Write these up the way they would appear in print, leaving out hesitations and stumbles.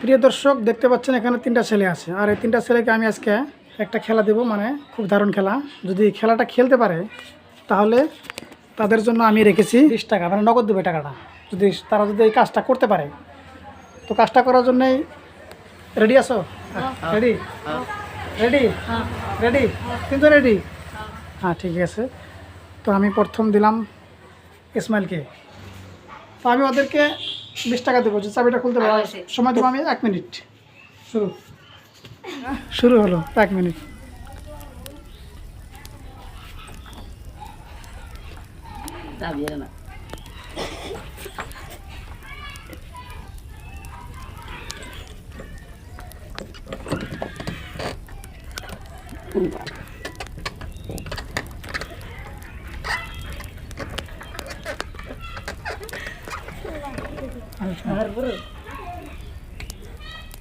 প্রিয় দর্শক দেখতে পাচ্ছেন এখানে তিনটা ছেলে আছে, আর এই তিনটা ছেলেকে আমি আজকে একটা খেলা দেব, মানে খুব দারুণ খেলা। যদি খেলাটা খেলতে পারে তাহলে তাদের জন্য আমি রেখেছি 20 টাকা, মানে নগদ দেবে টাকাটা, যদি তারা যদি এই কাজটা করতে পারে। তো কাজটা করার জন্যই রেডি আছো? রেডি রেডি রেডি কিন্তু রেডি, হ্যাঁ ঠিক আছে। তো আমি প্রথম দিলাম ইসমাইলকে। তো আমি ওদেরকে 20 টাকা দেবো যে চাবিটা খুলতে পারে। সময় দেবো আমি 1 মিনিট। শুরু শুরু হলো 1 মিনিট।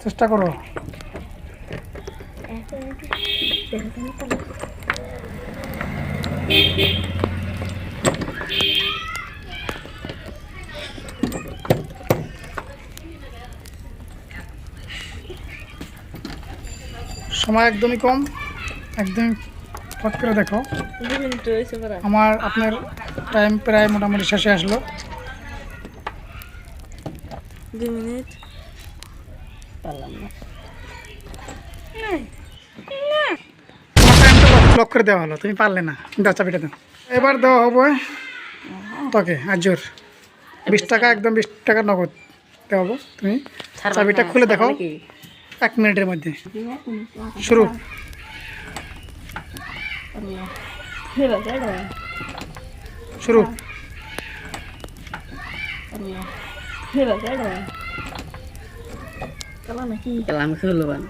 চেষ্টা করো। সময় একদমই কম, একদম ফট করে দেখো। আপনার টাইম প্রায় মোটামুটি শেষে আসলো। 2 মিনিট পারলাম না। তোমার টাইমটা ব্লক করে দেওয়া হলো, তুমি পারলে না। দাও চাবিটা দাও। এবার দেওয়া হবে তোকে আজর 20 টাকা, একদম 20 টাকা নগদ দেওয়া হবো। তুমি চাবিটা খুলে দেখো 1 মিনিটের মধ্যে। শুরু। শুরু। Kalam khuluan.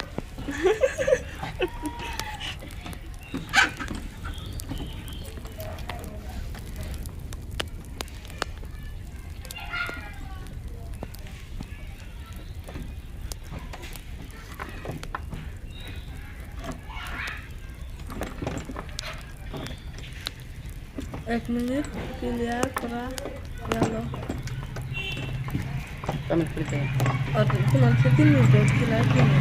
Ek menit clear kora yalo. Kamu kerja. Oh, cuma 3 menit clear ini.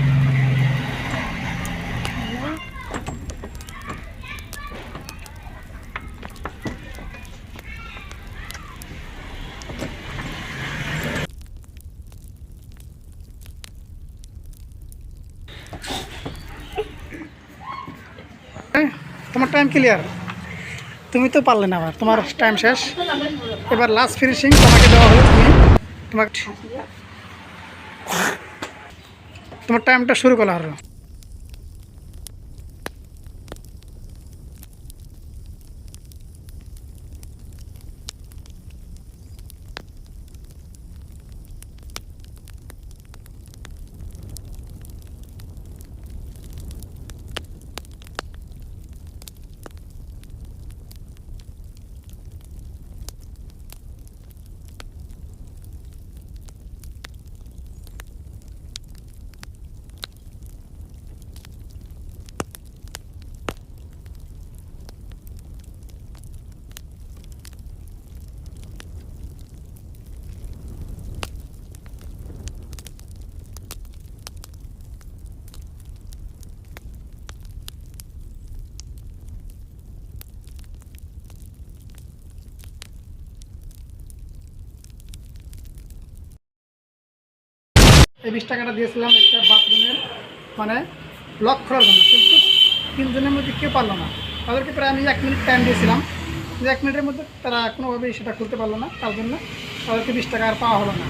তোমার টাইম ক্লিয়ার, তুমি তো পারলে না, আবার তোমার টাইম শেষ। এবার লাস্ট ফিনিশিং তোমাকে দেওয়া হলো। তোমার টাইমটা শুরু করা হলো। এই 20 টাকাটা দিয়েছিলাম একটা বাথরুমের, মানে লক খোলার জন্য, কিন্তু 3 জনের মধ্যে কেউ পারলো না। তাদেরকে প্রায় আমি 1 মিনিট টাইম দিয়েছিলাম, কিন্তু 1 মিনিটের মধ্যে তারা কোনোভাবেই সেটা খুলতে পারলো না। তার জন্য তাদেরকে 20 টাকা আর পাওয়া হলো না।